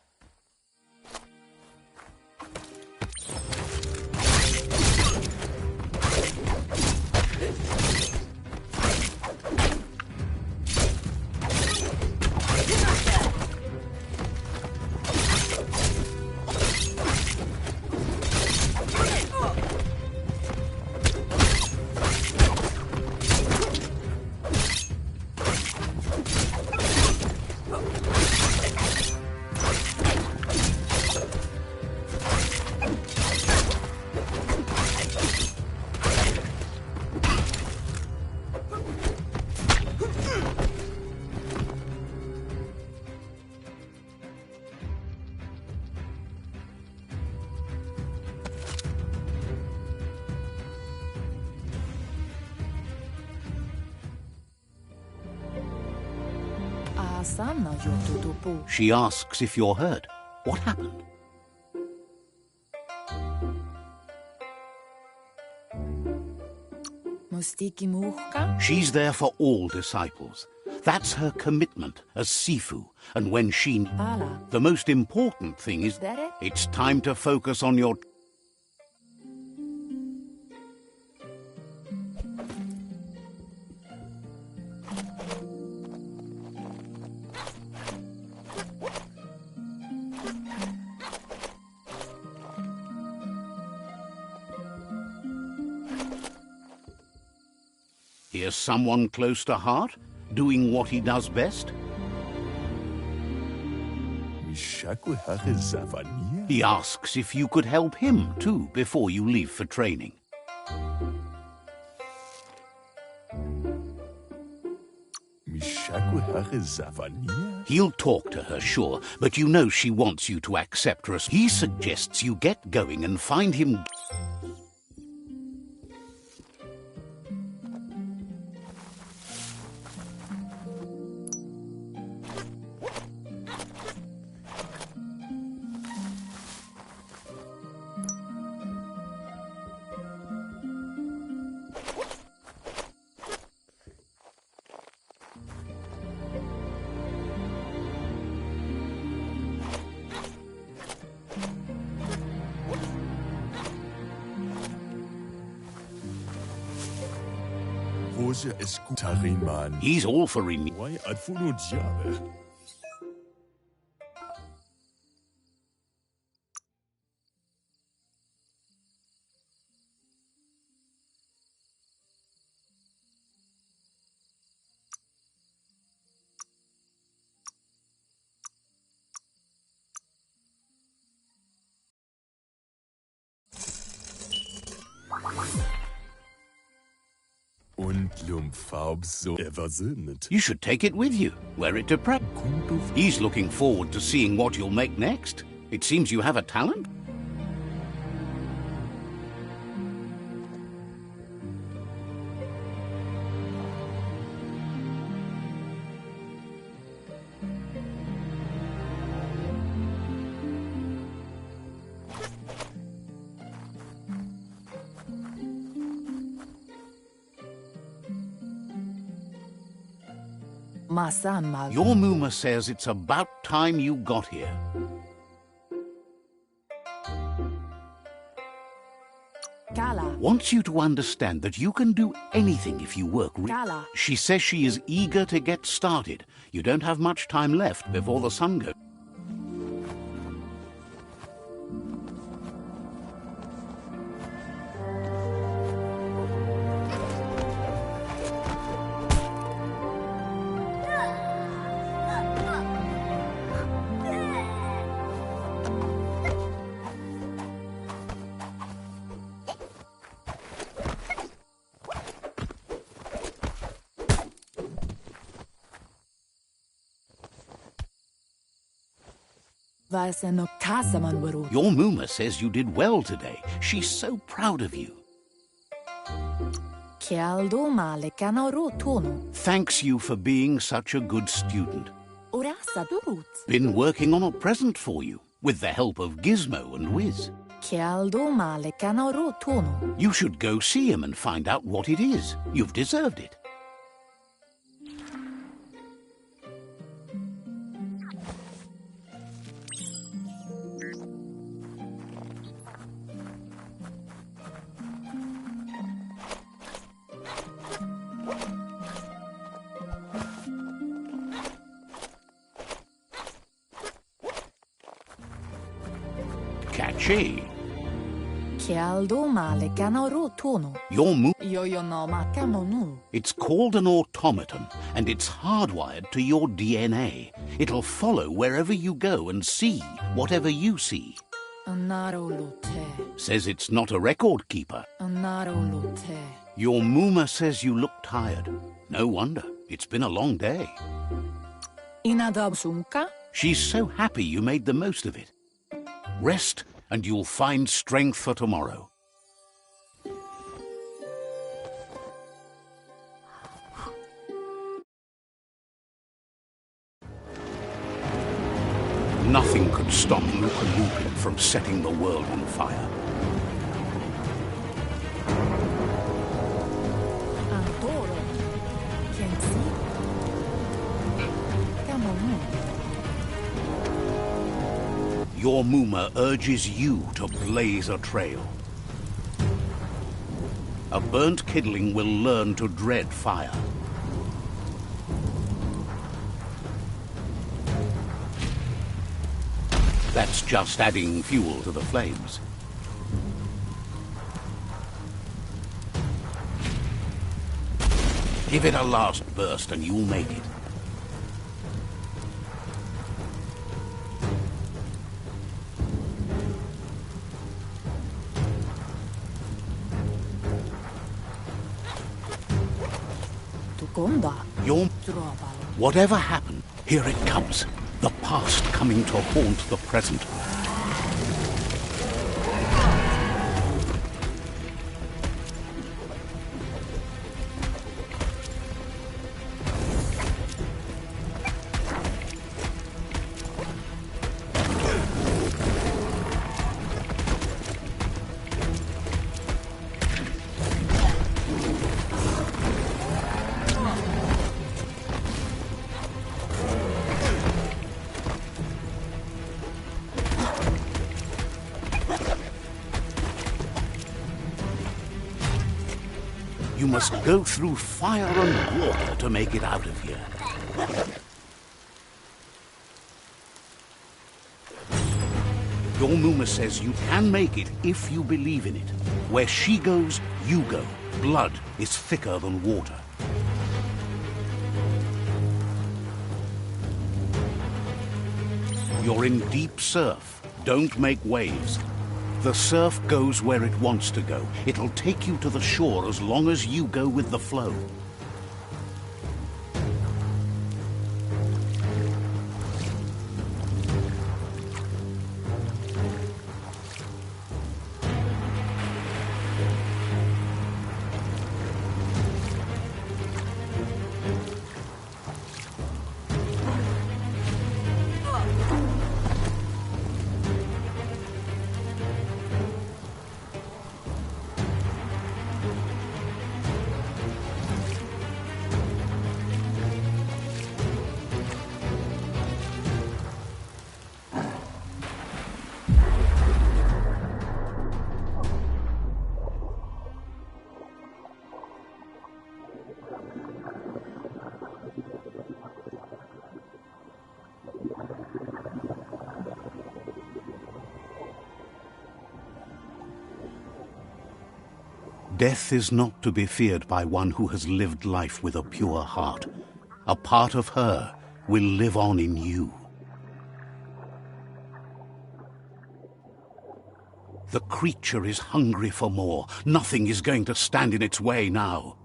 S1: She asks if you're hurt. What happened? She's there for all disciples. That's her commitment as Sifu. And when she... The most important thing is... It's time to focus on your... Here's someone close to heart, doing what he does best. He asks if you could help him, too, before you leave for training. He'll talk to her, sure, but you know she wants you to accept her. He suggests you get going and find him... He's all for renewal. You should take it with you. Wear it to prep. He's looking forward to seeing what you'll make next. It seems you have a talent. Your Muma says it's about time you got here. Wants you to understand that you can do anything if you work. She says she is eager to get started. You don't have much time left before the sun goes. Your Muma says you did well today. She's so proud of you. Thanks you for being such a good student.
S7: Urasa durut.
S1: Been working on a present for you, with the help of Gizmo and Wiz.
S7: Kialdo male canaro tono.
S1: You should go see him and find out what it is. You've deserved it. Catchy.
S7: Kialdo male canaro tono.
S1: Your move.
S7: Yo no makamonu.
S1: It's called an automaton, and it's hardwired to your DNA. It'll follow wherever you go and see whatever you see.
S7: Anaro lute.
S1: Says it's not a record keeper.
S7: Anaro lute.
S1: Your Muma says you look tired. No wonder. It's been a long day.
S7: Inadab sumka.
S1: She's so happy you made the most of it. Rest, and you'll find strength for tomorrow. Nothing could stop Luca Lupin from setting the world on fire.
S7: Antoro. Kensi. Camonu.
S1: Your Muma urges you to blaze a trail. A burnt kidling will learn to dread fire. That's just adding fuel to the flames. Give it a last burst and you'll make it.
S7: Tukonda.
S1: Your...
S7: Trobalo.
S1: Whatever happened, here it comes. The past coming to haunt the present. You must go through fire and water to make it out of here. Your Muma says you can make it if you believe in it. Where she goes, you go. Blood is thicker than water. You're in deep surf. Don't make waves. The surf goes where it wants to go. It'll take you to the shore as long as you go with the flow. Death is not to be feared by one who has lived life with a pure heart. A part of her will live on in you. The creature is hungry for more. Nothing is going to stand in its way now.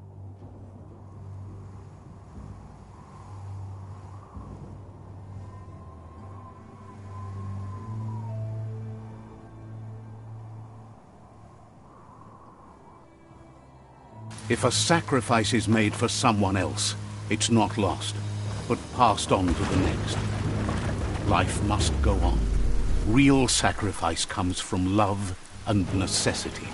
S1: If a sacrifice is made for someone else, it's not lost. but passed on to the next. Life must go on. Real sacrifice comes from love and necessity.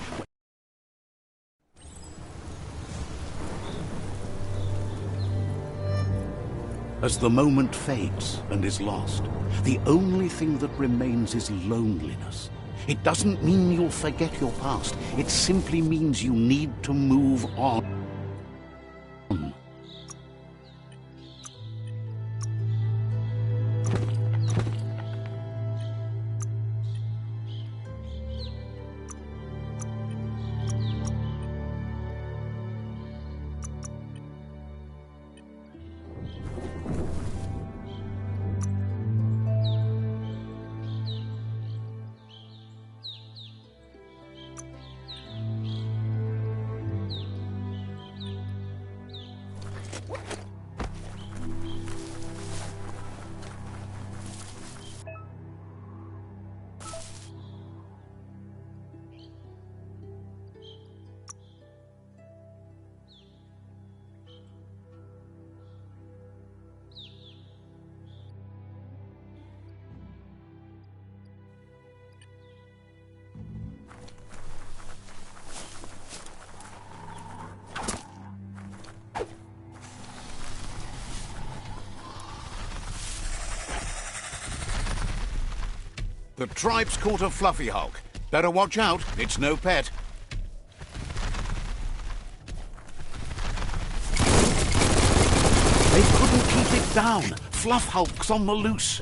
S1: As the moment fades and is lost, the only thing that remains is loneliness. It doesn't mean you'll forget your past. It simply means you need to move on.
S6: The tribe's caught a fluffy hulk. Better watch out, it's no pet.
S1: They couldn't keep it down. Fluff Hulk's on the loose.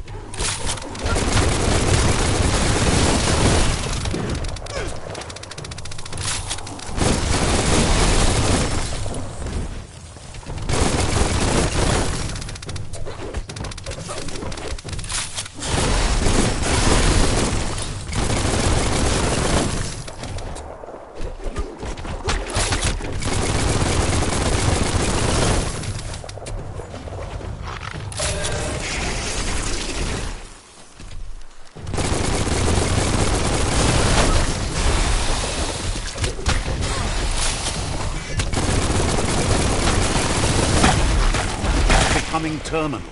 S1: Becoming terminal.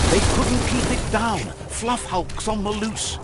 S1: They couldn't keep it down. Fluff Hulk's on the loose.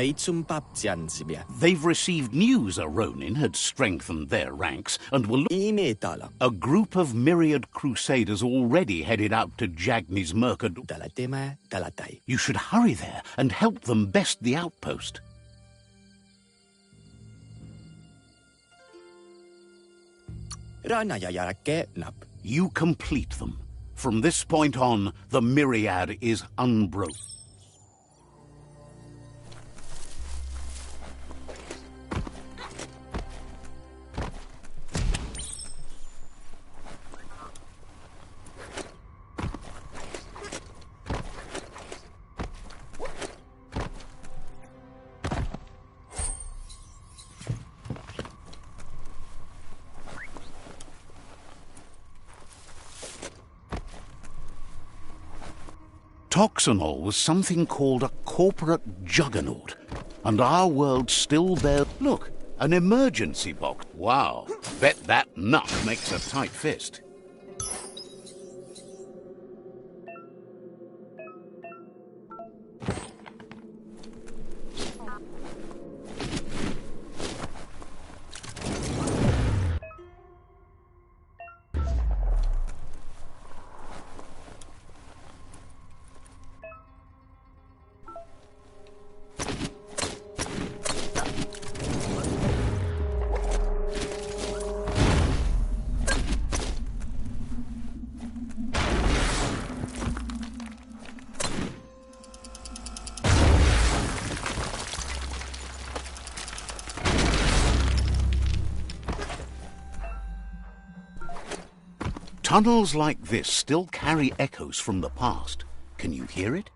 S5: Taitsum papsiansibia.
S1: They've received news a Ronin had strengthened their ranks and were
S5: Imetala.
S1: a group of myriad crusaders already headed out to Jagni's Mercador.
S5: Dalatema dalatai.
S1: You should hurry there and help them best the outpost.
S5: Ranaya yarake nap.
S1: You complete them. From this point on, the myriad is unbroken. Toxanol was something called a corporate juggernaut, and our world still bears... Look, an emergency box. Wow, bet that nut makes a tight fist. Tunnels like this still carry echoes from the past. Can you hear it?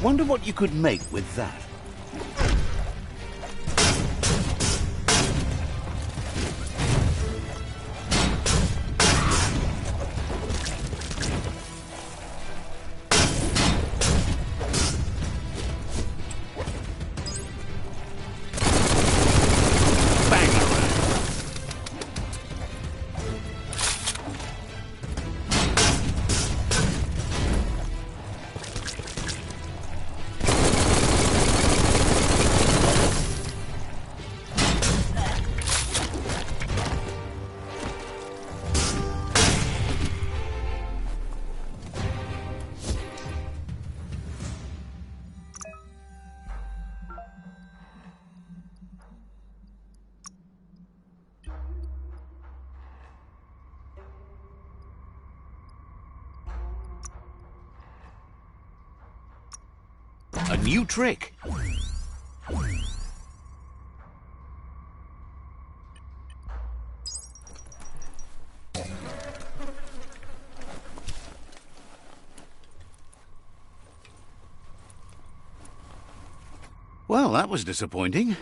S1: Wonder what you could make with that. A new trick. Well, that was disappointing.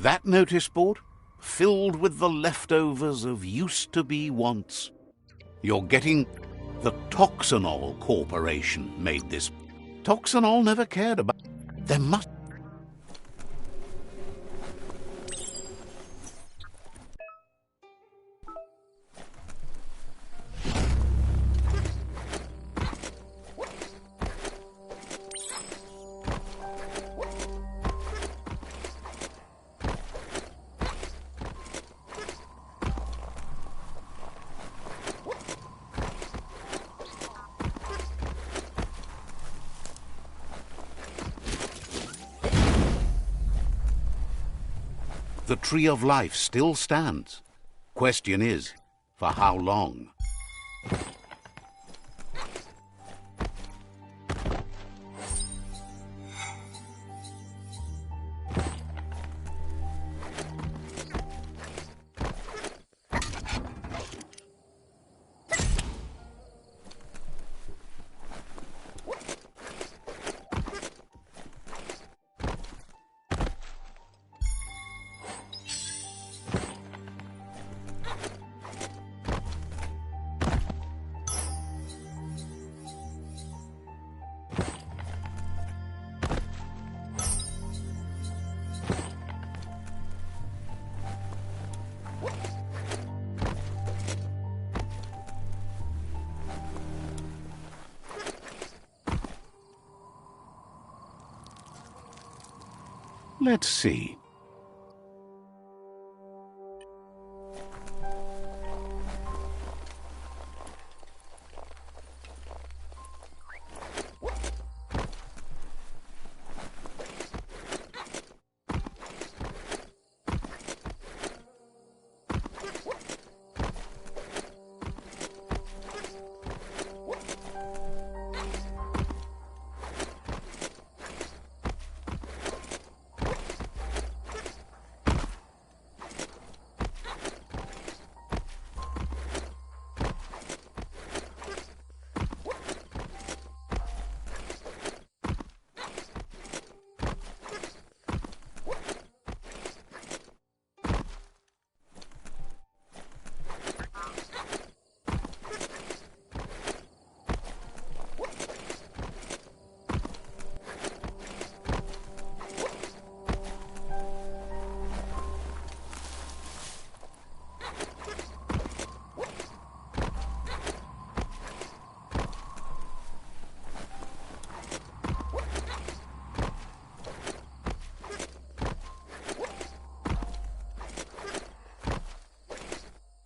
S1: That notice board, filled with the leftovers of used-to-be wants. You're getting... The Toxanol Corporation made this. Toxanol never cared about... There must... The Tree of Life still stands. Question is, for how long? Let's see.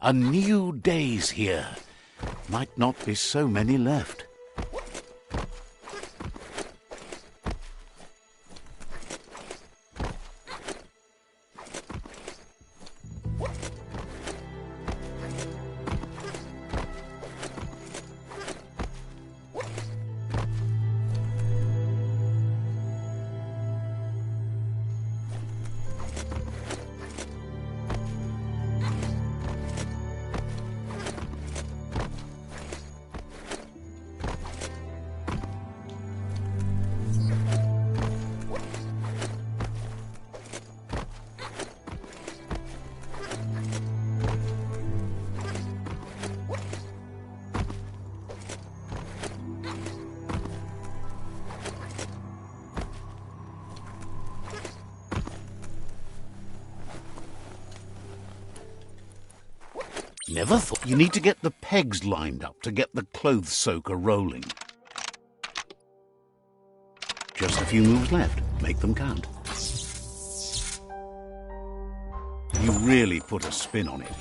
S1: A new day's here. Might not be so many left. Never thought you need to get the pegs lined up to get the clothes soaker rolling. Just a few moves left. Make them count. You really put a spin on it.